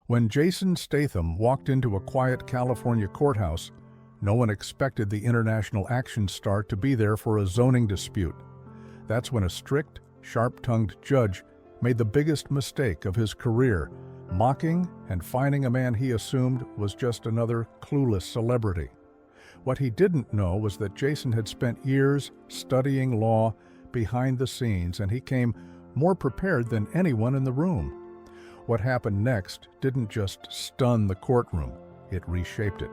When Jason Statham walked into a quiet California courthouse, no one expected the international action star to be there for a zoning dispute. That's when a strict, sharp-tongued judge made the biggest mistake of his career, mocking and fining a man he assumed was just another clueless celebrity. What he didn't know was that Jason had spent years studying law behind the scenes, and he came more prepared than anyone in the room. What happened next didn't just stun the courtroom, it reshaped it.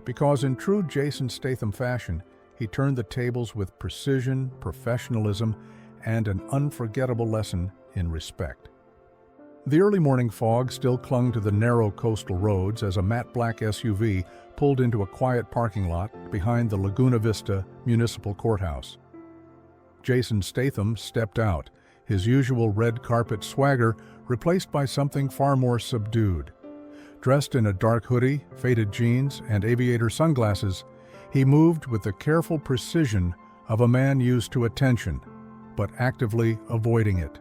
Because in true Jason Statham fashion, he turned the tables with precision, professionalism, and an unforgettable lesson in respect. The early morning fog still clung to the narrow coastal roads as a matte black SUV pulled into a quiet parking lot behind the Laguna Vista Municipal Courthouse. Jason Statham stepped out, his usual red carpet swagger replaced by something far more subdued. Dressed in a dark hoodie, faded jeans, and aviator sunglasses, he moved with the careful precision of a man used to attention, but actively avoiding it.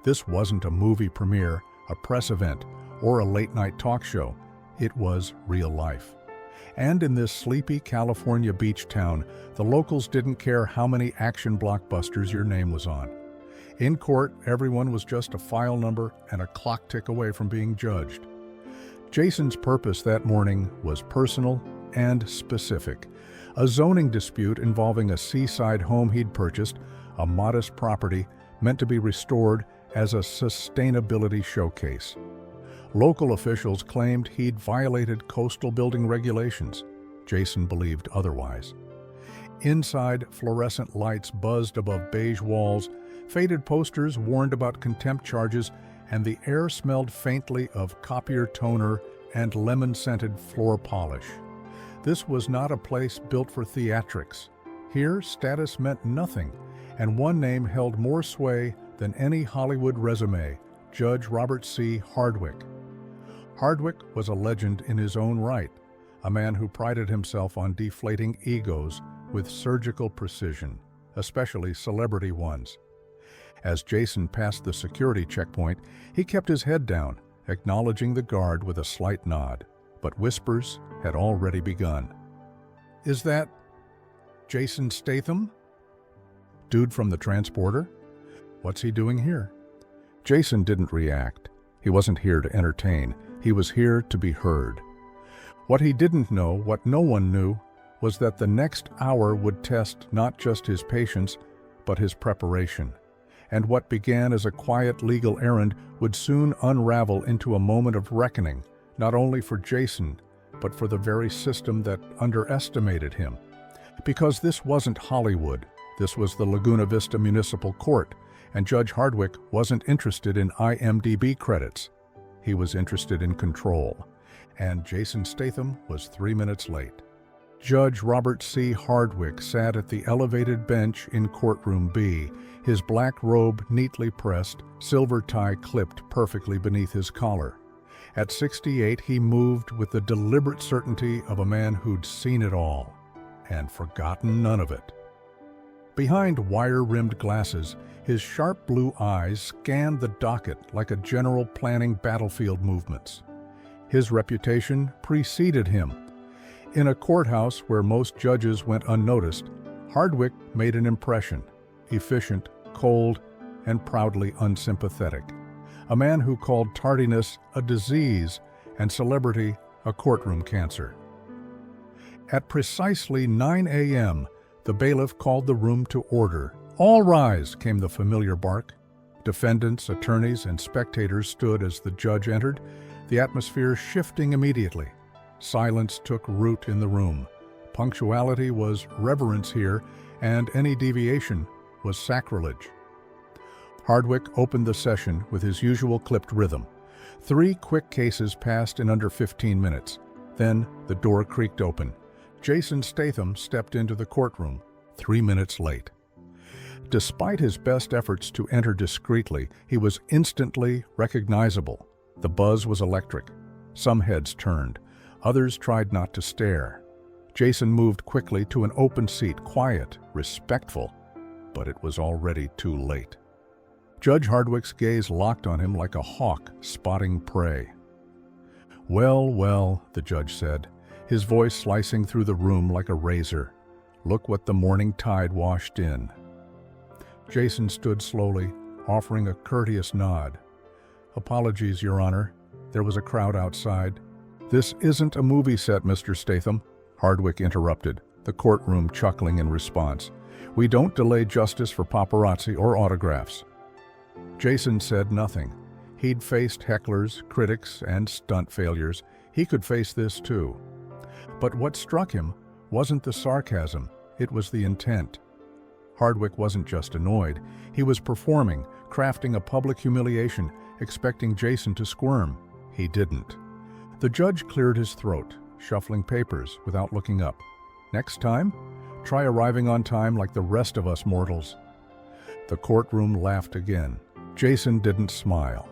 This wasn't a movie premiere, a press event, or a late-night talk show. It was real life. And in this sleepy California beach town, the locals didn't care how many action blockbusters your name was on. In court, everyone was just a file number and a clock tick away from being judged. Jason's purpose that morning was personal and specific. A zoning dispute involving a seaside home he'd purchased, a modest property meant to be restored as a sustainability showcase. Local officials claimed he'd violated coastal building regulations. Jason believed otherwise. Inside, fluorescent lights buzzed above beige walls, faded posters warned about contempt charges, and the air smelled faintly of copier toner and lemon-scented floor polish. This was not a place built for theatrics. Here, status meant nothing, and one name held more sway than any Hollywood resume: Judge Robert C. Hardwick. Hardwick was a legend in his own right, a man who prided himself on deflating egos with surgical precision, especially celebrity ones. As Jason passed the security checkpoint, he kept his head down, acknowledging the guard with a slight nod, but whispers had already begun. "Is that Jason Statham? Dude from the transporter? What's he doing here?" Jason didn't react. He wasn't here to entertain. He was here to be heard. What he didn't know, what no one knew, was that the next hour would test not just his patience, but his preparation. And what began as a quiet legal errand would soon unravel into a moment of reckoning, not only for Jason, but for the very system that underestimated him. Because this wasn't Hollywood, this was the Laguna Vista Municipal Court, and Judge Hardwick wasn't interested in IMDb credits. He was interested in control, and Jason Statham was 3 minutes late. Judge Robert C. Hardwick sat at the elevated bench in courtroom B, his black robe neatly pressed, silver tie clipped perfectly beneath his collar. At 68, he moved with the deliberate certainty of a man who'd seen it all and forgotten none of it. Behind wire-rimmed glasses, his sharp blue eyes scanned the docket like a general planning battlefield movements. His reputation preceded him. In a courthouse where most judges went unnoticed, Hardwick made an impression: efficient, cold, and proudly unsympathetic. A man who called tardiness a disease and celebrity a courtroom cancer. At precisely 9 a.m., the bailiff called the room to order. "All rise," came the familiar bark. Defendants, attorneys, and spectators stood as the judge entered, the atmosphere shifting immediately. Silence took root in the room. Punctuality was reverence here, and any deviation was sacrilege. Hardwick opened the session with his usual clipped rhythm. 3 quick cases passed in under 15 minutes. Then the door creaked open. Jason Statham stepped into the courtroom, 3 minutes late. Despite his best efforts to enter discreetly, he was instantly recognizable. The buzz was electric. Some heads turned. Others tried not to stare. Jason moved quickly to an open seat, quiet, respectful, but it was already too late. Judge Hardwick's gaze locked on him like a hawk spotting prey. "Well, well," the judge said, his voice slicing through the room like a razor. "Look what the morning tide washed in." Jason stood slowly, offering a courteous nod. "Apologies, Your Honor." There was a crowd outside. "This isn't a movie set, Mr. Statham," Hardwick interrupted, the courtroom chuckling in response. "We don't delay justice for paparazzi or autographs." Jason said nothing. He'd faced hecklers, critics, and stunt failures. He could face this too. But what struck him wasn't the sarcasm, it was the intent. Hardwick wasn't just annoyed. He was performing, crafting a public humiliation, expecting Jason to squirm. He didn't. The judge cleared his throat, shuffling papers without looking up. "Next time, try arriving on time like the rest of us mortals." The courtroom laughed again. Jason didn't smile.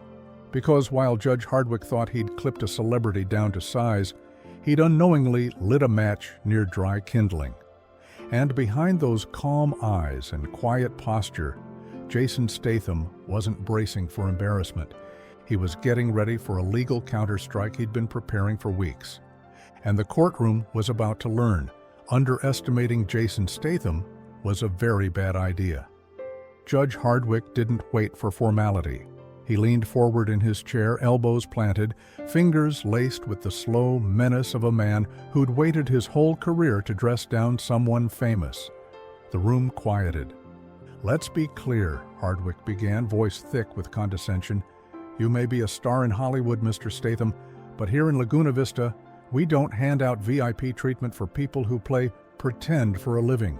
Because while Judge Hardwick thought he'd clipped a celebrity down to size, he'd unknowingly lit a match near dry kindling. And behind those calm eyes and quiet posture, Jason Statham wasn't bracing for embarrassment. He was getting ready for a legal counterstrike he'd been preparing for weeks. And the courtroom was about to learn. Underestimating Jason Statham was a very bad idea. Judge Hardwick didn't wait for formality. He leaned forward in his chair, elbows planted, fingers laced with the slow menace of a man who'd waited his whole career to dress down someone famous. The room quieted. "Let's be clear," Hardwick began, voice thick with condescension. "You may be a star in Hollywood, Mr. Statham, but here in Laguna Vista, we don't hand out VIP treatment for people who play pretend for a living."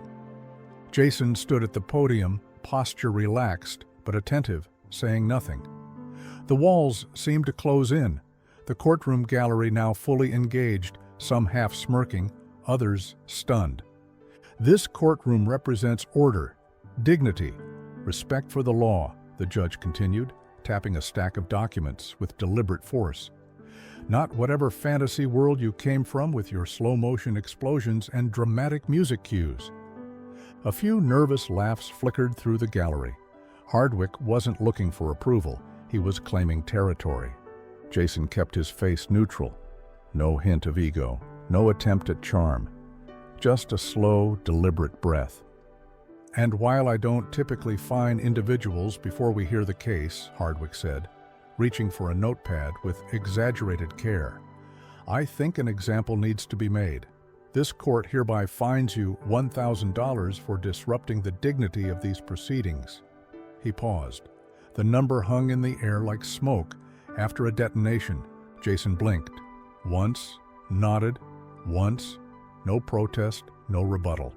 Jason stood at the podium, posture relaxed but attentive, saying nothing. The walls seemed to close in, the courtroom gallery now fully engaged, some half smirking, others stunned. "This courtroom represents order, dignity, respect for the law," the judge continued, tapping a stack of documents with deliberate force. "Not whatever fantasy world you came from with your slow-motion explosions and dramatic music cues." A few nervous laughs flickered through the gallery. Hardwick wasn't looking for approval. He was claiming territory. Jason kept his face neutral. No hint of ego, no attempt at charm. Just a slow, deliberate breath. "And while I don't typically fine individuals before we hear the case," Hardwick said, reaching for a notepad with exaggerated care, "I think an example needs to be made. This court hereby fines you $1,000 for disrupting the dignity of these proceedings." He paused. The number hung in the air like smoke. After a detonation, Jason blinked. Once, nodded, once, no protest, no rebuttal.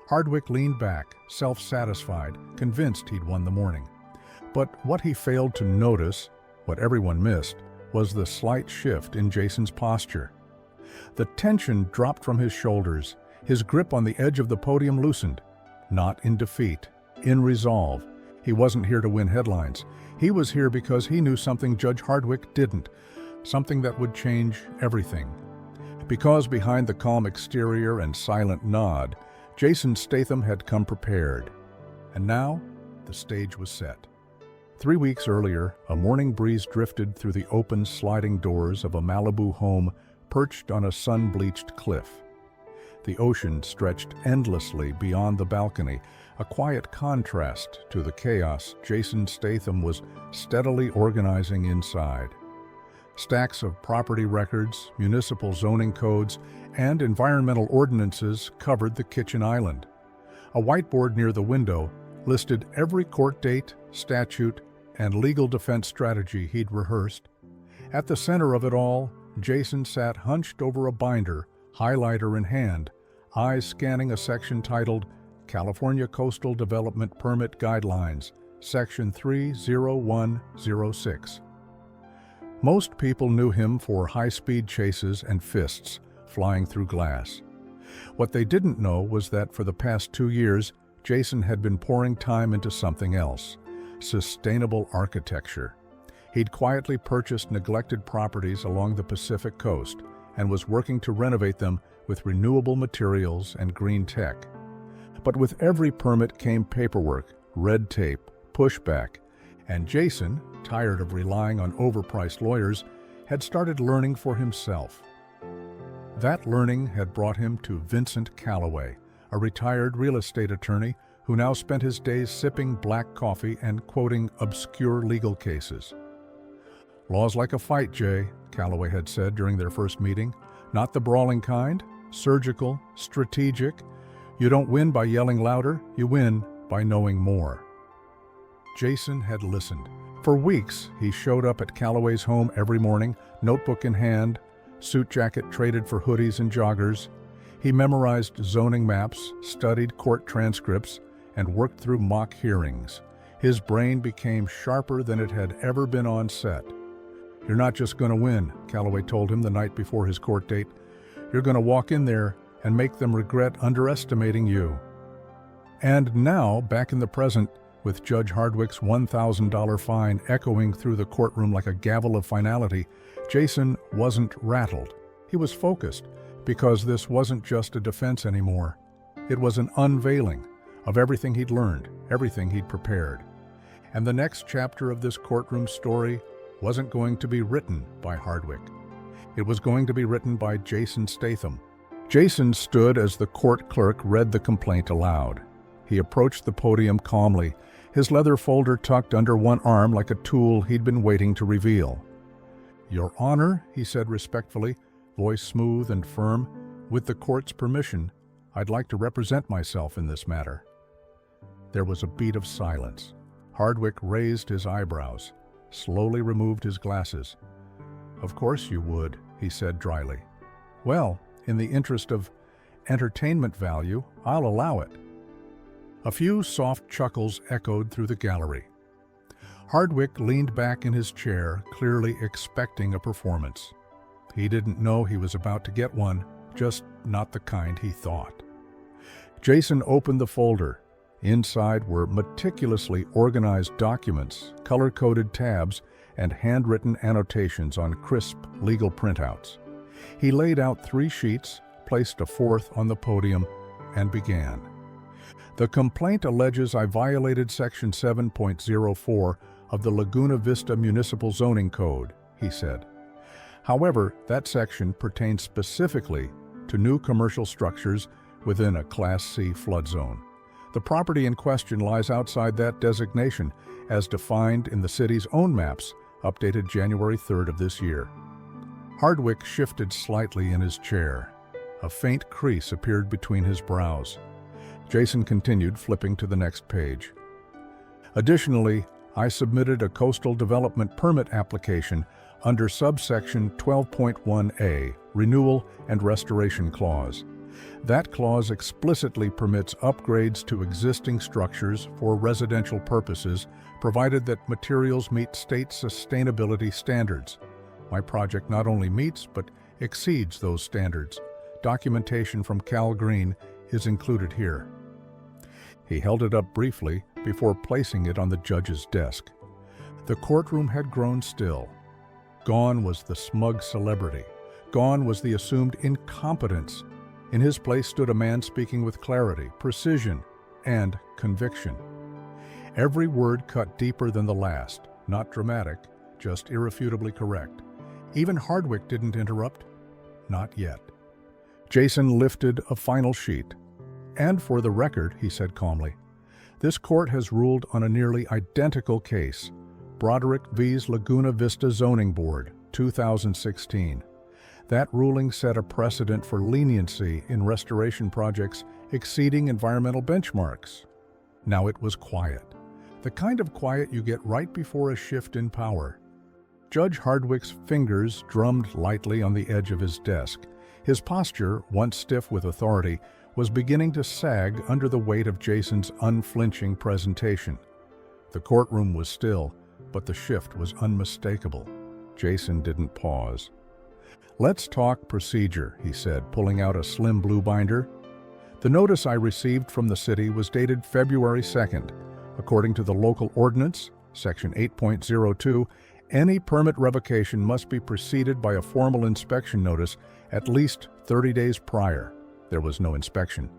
Hardwick leaned back, self-satisfied, convinced he'd won the morning. But what he failed to notice, what everyone missed, was the slight shift in Jason's posture. The tension dropped from his shoulders, his grip on the edge of the podium loosened. Not in defeat, in resolve. He wasn't here to win headlines. He was here because he knew something Judge Hardwick didn't, something that would change everything. Because behind the calm exterior and silent nod, Jason Statham had come prepared. And now, the stage was set. 3 weeks earlier, a morning breeze drifted through the open sliding doors of a Malibu home perched on a sun-bleached cliff. The ocean stretched endlessly beyond the balcony, a quiet contrast to the chaos Jason Statham was steadily organizing inside. Stacks of property records, municipal zoning codes, and environmental ordinances covered the kitchen island. A whiteboard near the window listed every court date, statute, and legal defense strategy he'd rehearsed. At the center of it all, Jason sat hunched over a binder, highlighter in hand, eyes scanning a section titled California Coastal Development Permit Guidelines, Section 30106. Most people knew him for high-speed chases and fists flying through glass. What they didn't know was that for the past 2 years, Jason had been pouring time into something else: sustainable architecture. He'd quietly purchased neglected properties along the Pacific coast and was working to renovate them with renewable materials and green tech. But with every permit came paperwork, red tape, pushback, and Jason, tired of relying on overpriced lawyers, had started learning for himself. That learning had brought him to Vincent Calloway, a retired real estate attorney who now spent his days sipping black coffee and quoting obscure legal cases. "Law's like a fight, Jay," Calloway had said during their first meeting. "Not the brawling kind, surgical, strategic. You don't win by yelling louder, you win by knowing more." Jason had listened. For weeks, he showed up at Calloway's home every morning, notebook in hand, suit jacket traded for hoodies and joggers. He memorized zoning maps, studied court transcripts, and worked through mock hearings. His brain became sharper than it had ever been on set. "You're not just going to win," Calloway told him the night before his court date. "You're going to walk in there and make them regret underestimating you." And now, back in the present, with Judge Hardwick's $1,000 fine echoing through the courtroom like a gavel of finality, Jason wasn't rattled. He was focused, because this wasn't just a defense anymore. It was an unveiling of everything he'd learned, everything he'd prepared. And the next chapter of this courtroom story wasn't going to be written by Hardwick. It was going to be written by Jason Statham. Jason stood as the court clerk read the complaint aloud. He approached the podium calmly, his leather folder tucked under one arm like a tool he'd been waiting to reveal. "Your Honor," he said respectfully, voice smooth and firm, "with the court's permission, I'd like to represent myself in this matter." There was a beat of silence. Hardwick raised his eyebrows, slowly removed his glasses. "Of course you would," he said dryly. "Well, in the interest of entertainment value, I'll allow it." A few soft chuckles echoed through the gallery. Hardwick leaned back in his chair, clearly expecting a performance. He didn't know he was about to get one, just not the kind he thought. Jason opened the folder. Inside were meticulously organized documents, color-coded tabs, and handwritten annotations on crisp legal printouts. He laid out 3 sheets, placed a 4th on the podium, and began. "The complaint alleges I violated Section 7.04 of the Laguna Vista Municipal Zoning Code," he said. "However, that section pertains specifically to new commercial structures within a Class C flood zone. The property in question lies outside that designation, as defined in the city's own maps, updated January 3rd of this year." Hardwick shifted slightly in his chair. A faint crease appeared between his brows. Jason continued, flipping to the next page. "Additionally, I submitted a coastal development permit application under subsection 12.1A, Renewal and Restoration Clause. That clause explicitly permits upgrades to existing structures for residential purposes, provided that materials meet state sustainability standards. My project not only meets, but exceeds those standards. Documentation from Cal Green is included here." He held it up briefly before placing it on the judge's desk. The courtroom had grown still. Gone was the smug celebrity. Gone was the assumed incompetence. In his place stood a man speaking with clarity, precision, and conviction. Every word cut deeper than the last, not dramatic, just irrefutably correct. Even Hardwick didn't interrupt. Not yet. Jason lifted a final sheet. "And for the record," he said calmly, "this court has ruled on a nearly identical case, Broderick vs. Laguna Vista Zoning Board, 2016. That ruling set a precedent for leniency in restoration projects exceeding environmental benchmarks." Now it was quiet. The kind of quiet you get right before a shift in power. Judge Hardwick's fingers drummed lightly on the edge of his desk. His posture, once stiff with authority, was beginning to sag under the weight of Jason's unflinching presentation. The courtroom was still, but the shift was unmistakable. Jason didn't pause. "Let's talk procedure," he said, pulling out a slim blue binder. "The notice I received from the city was dated February 2nd. According to the local ordinance, Section 8.02, any permit revocation must be preceded by a formal inspection notice at least 30 days prior. There was no inspection.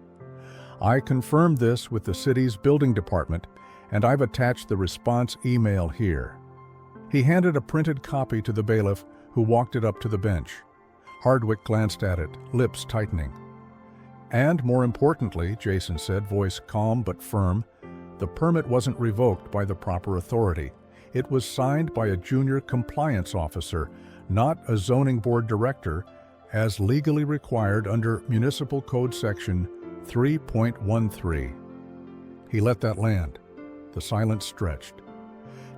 I confirmed this with the city's building department, and I've attached the response email here." He handed a printed copy to the bailiff, who walked it up to the bench. Hardwick glanced at it, lips tightening. And more importantly, Jason said, voice calm but firm, the permit wasn't revoked by the proper authority. It was signed by a junior compliance officer, not a zoning board director, as legally required under Municipal Code Section 3.13. He let that land. The silence stretched.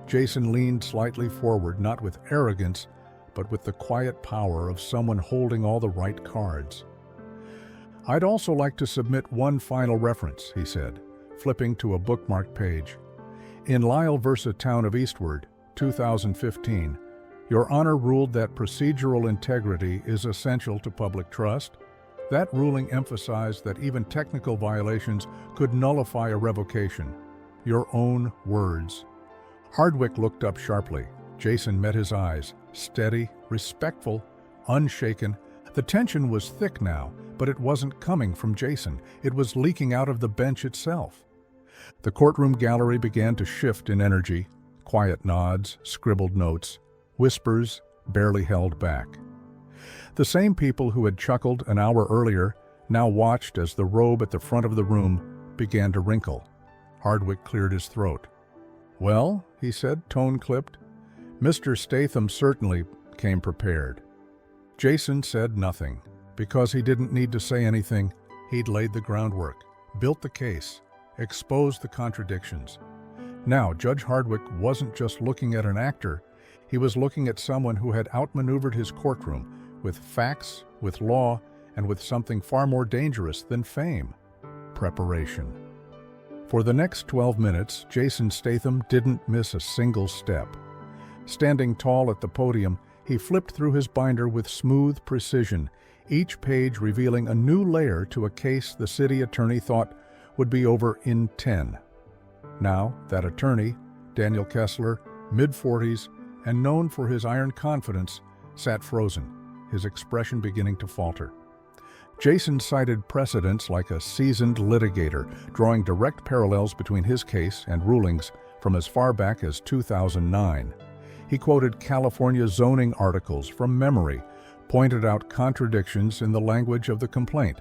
Jason leaned slightly forward, not with arrogance, but with the quiet power of someone holding all the right cards. "I'd also like to submit one final reference," he said, flipping to a bookmarked page. "In Lyle v. Town of Eastward, 2015, Your Honor ruled that procedural integrity is essential to public trust. That ruling emphasized that even technical violations could nullify a revocation. Your own words." Hardwick looked up sharply. Jason met his eyes, steady, respectful, unshaken. The tension was thick now, but it wasn't coming from Jason. It was leaking out of the bench itself. The courtroom gallery began to shift in energy. Quiet nods, scribbled notes, whispers barely held back. The same people who had chuckled an hour earlier now watched as the robe at the front of the room began to wrinkle. Hardwick cleared his throat. "Well," he said, tone clipped, "Mr. Statham certainly came prepared." Jason said nothing. Because he didn't need to say anything, he'd laid the groundwork, built the case, exposed the contradictions. Now, Judge Hardwick wasn't just looking at an actor, he was looking at someone who had outmaneuvered his courtroom with facts, with law, and with something far more dangerous than fame: preparation. For the next 12 minutes, Jason Statham didn't miss a single step. Standing tall at the podium, he flipped through his binder with smooth precision, each page revealing a new layer to a case the city attorney thought would be over in 10. Now, that attorney, Daniel Kessler, mid-40s, and known for his iron confidence, sat frozen, his expression beginning to falter. Jason cited precedents like a seasoned litigator, drawing direct parallels between his case and rulings from as far back as 2009. He quoted California zoning articles from memory, pointed out contradictions in the language of the complaint,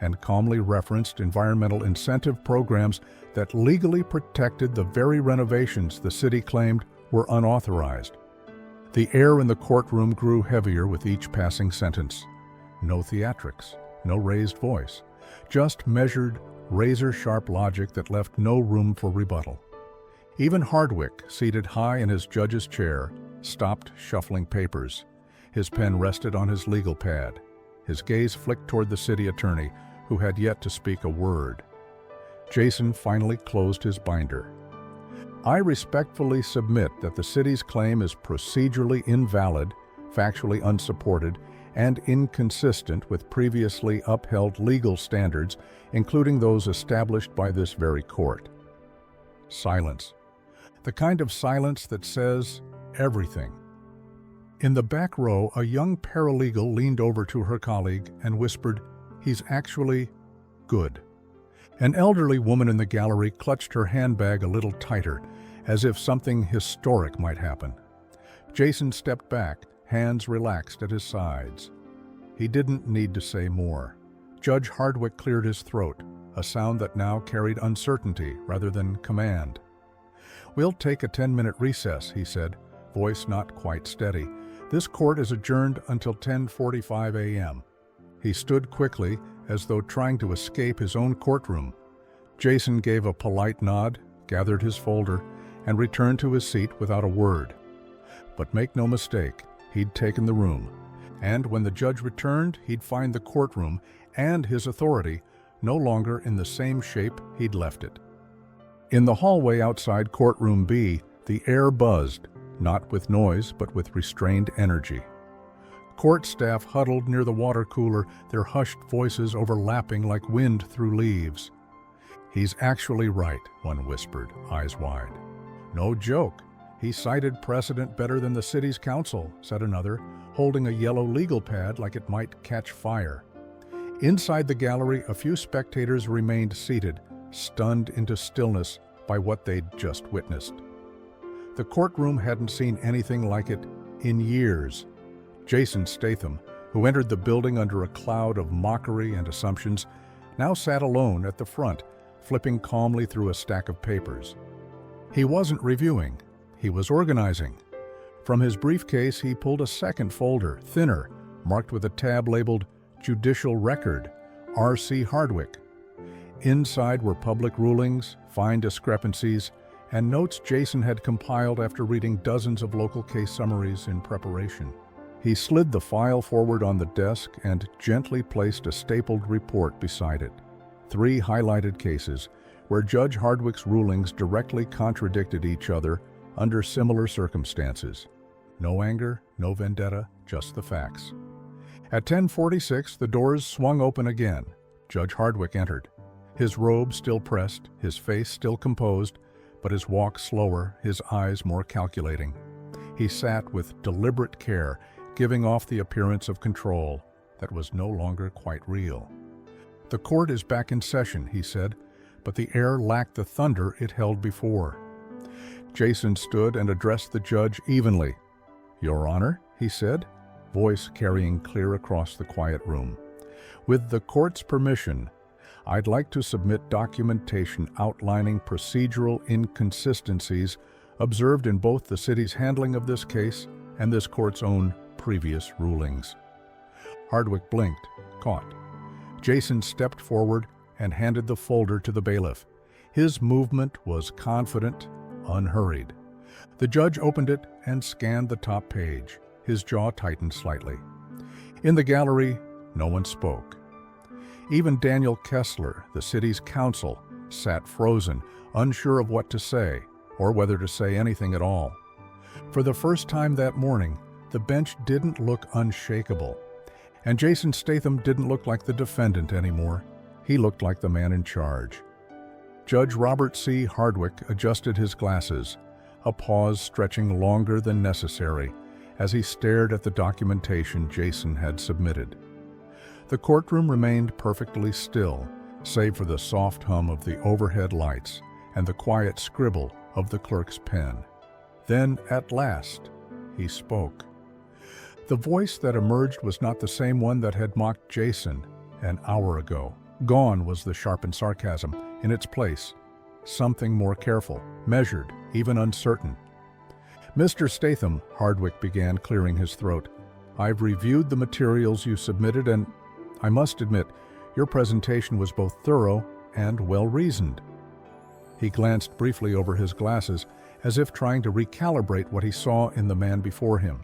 and calmly referenced environmental incentive programs that legally protected the very renovations the city claimed were unauthorized. The air in the courtroom grew heavier with each passing sentence. No theatrics, no raised voice, just measured, razor-sharp logic that left no room for rebuttal. Even Hardwick, seated high in his judge's chair, stopped shuffling papers. His pen rested on his legal pad. His gaze flicked toward the city attorney, who had yet to speak a word. Jason finally closed his binder. "I respectfully submit that the city's claim is procedurally invalid, factually unsupported, and inconsistent with previously upheld legal standards, including those established by this very court." Silence. The kind of silence that says everything. In the back row, a young paralegal leaned over to her colleague and whispered, "He's actually good." An elderly woman in the gallery clutched her handbag a little tighter, as if something historic might happen. Jason stepped back, hands relaxed at his sides. He didn't need to say more. Judge Hardwick cleared his throat, a sound that now carried uncertainty rather than command. "We'll take a 10-minute recess," he said, voice not quite steady. "This court is adjourned until 10:45 a.m. He stood quickly, as though trying to escape his own courtroom. Jason gave a polite nod, gathered his folder, and returned to his seat without a word. But make no mistake, he'd taken the room. And when the judge returned, he'd find the courtroom and his authority no longer in the same shape he'd left it. In the hallway outside Courtroom B, the air buzzed, not with noise but with restrained energy. Court staff huddled near the water cooler, their hushed voices overlapping like wind through leaves. "He's actually right," one whispered, eyes wide. "No joke. He cited precedent better than the city's council," said another, holding a yellow legal pad like it might catch fire. Inside the gallery, a few spectators remained seated, stunned into stillness by what they'd just witnessed. The courtroom hadn't seen anything like it in years. Jason Statham, who entered the building under a cloud of mockery and assumptions, now sat alone at the front, flipping calmly through a stack of papers. He wasn't reviewing, he was organizing. From his briefcase, he pulled a second folder, thinner, marked with a tab labeled Judicial Record, R.C. Hardwick. Inside were public rulings, fine discrepancies, and notes Jason had compiled after reading dozens of local case summaries in preparation. He slid the file forward on the desk and gently placed a stapled report beside it. 3 highlighted cases where Judge Hardwick's rulings directly contradicted each other under similar circumstances. No anger, no vendetta, just the facts. At 10:46, the doors swung open again. Judge Hardwick entered. His robe still pressed, his face still composed, but his walk slower, his eyes more calculating. He sat with deliberate care, giving off the appearance of control that was no longer quite real. "The court is back in session," he said, but the air lacked the thunder it held before. Jason stood and addressed the judge evenly. "Your Honor," he said, voice carrying clear across the quiet room. "With the court's permission, I'd like to submit documentation outlining procedural inconsistencies observed in both the city's handling of this case and this court's own previous rulings." Hardwick blinked, caught. Jason stepped forward and handed the folder to the bailiff. His movement was confident, unhurried. The judge opened it and scanned the top page. His jaw tightened slightly. In the gallery, no one spoke. Even Daniel Kessler, the city's counsel, sat frozen, unsure of what to say, or whether to say anything at all. For the first time that morning, the bench didn't look unshakable. And Jason Statham didn't look like the defendant anymore. He looked like the man in charge. Judge Robert C. Hardwick adjusted his glasses, a pause stretching longer than necessary as he stared at the documentation Jason had submitted. The courtroom remained perfectly still, save for the soft hum of the overhead lights and the quiet scribble of the clerk's pen. Then, at last, he spoke. The voice that emerged was not the same one that had mocked Jason an hour ago. Gone was the sharpened sarcasm. In its place, something more careful, measured, even uncertain. "Mr. Statham," Hardwick began, clearing his throat, "I've reviewed the materials you submitted and I must admit, your presentation was both thorough and well-reasoned." He glanced briefly over his glasses, as if trying to recalibrate what he saw in the man before him.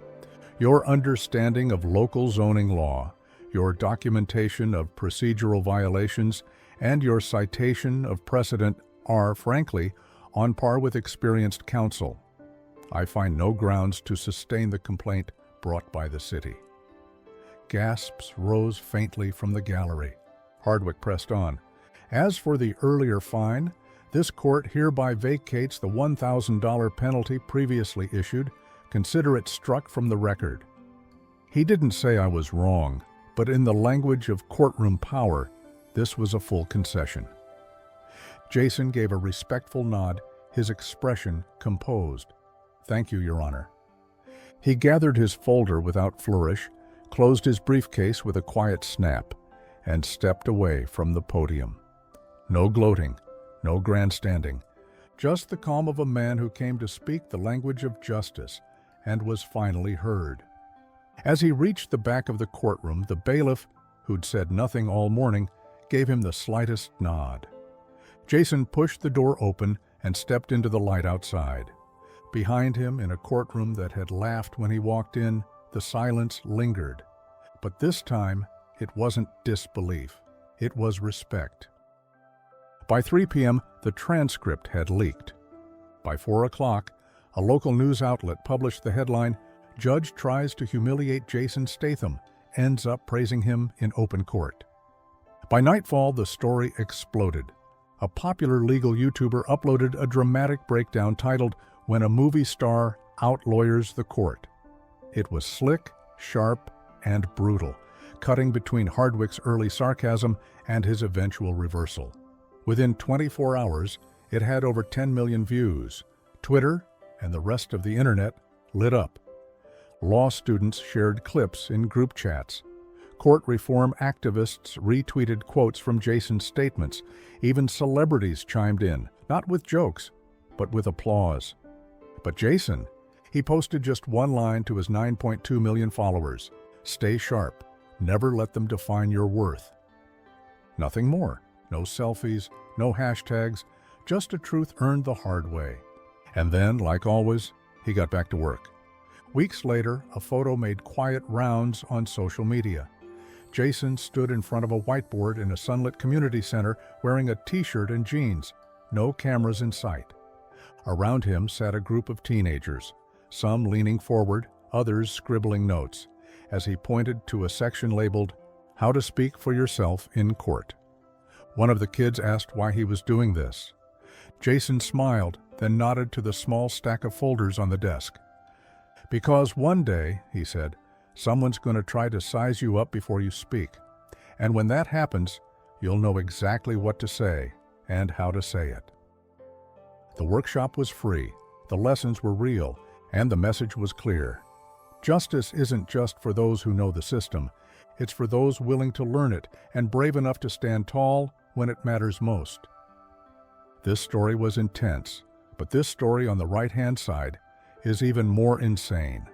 "Your understanding of local zoning law, your documentation of procedural violations, and your citation of precedent are, frankly, on par with experienced counsel. I find no grounds to sustain the complaint brought by the city." Gasps rose faintly from the gallery. Hardwick pressed on. "As for the earlier fine, this court hereby vacates the $1,000 penalty previously issued. Consider it struck from the record." He didn't say I was wrong, but in the language of courtroom power, this was a full concession. Jason gave a respectful nod, his expression composed. "Thank you, Your Honor." He gathered his folder without flourish, closed his briefcase with a quiet snap, and stepped away from the podium. No gloating, no grandstanding, just the calm of a man who came to speak the language of justice and was finally heard. As he reached the back of the courtroom, the bailiff, who'd said nothing all morning, gave him the slightest nod. Jason pushed the door open and stepped into the light outside. Behind him, in a courtroom that had laughed when he walked in, the silence lingered. But this time, it wasn't disbelief. It was respect. By 3 p.m., the transcript had leaked. By 4 o'clock, a local news outlet published the headline, "Judge Tries to Humiliate Jason Statham, Ends Up Praising Him in Open Court." By nightfall, the story exploded. A popular legal YouTuber uploaded a dramatic breakdown titled, "When a Movie Star Outlawyers the Court." It was slick, sharp, and brutal, cutting between Hardwick's early sarcasm and his eventual reversal. Within 24 hours, it had over 10 million views. Twitter and the rest of the internet lit up. Law students shared clips in group chats. Court reform activists retweeted quotes from Jason's statements. Even celebrities chimed in, not with jokes, but with applause. But Jason, he posted just one line to his 9.2 million followers: "Stay sharp. Never let them define your worth." Nothing more. No selfies, no hashtags, just a truth earned the hard way. And then, like always, he got back to work. Weeks later, a photo made quiet rounds on social media. Jason stood in front of a whiteboard in a sunlit community center wearing a t-shirt and jeans, no cameras in sight. Around him sat a group of teenagers, some leaning forward, others scribbling notes, as he pointed to a section labeled, "How to Speak for Yourself in Court." One of the kids asked why he was doing this. Jason smiled, then nodded to the small stack of folders on the desk. "Because one day," he said, "someone's going to try to size you up before you speak. And when that happens, you'll know exactly what to say and how to say it." The workshop was free, the lessons were real, and the message was clear. Justice isn't just for those who know the system, it's for those willing to learn it and brave enough to stand tall when it matters most. This story was intense, but this story on the right-hand side is even more insane.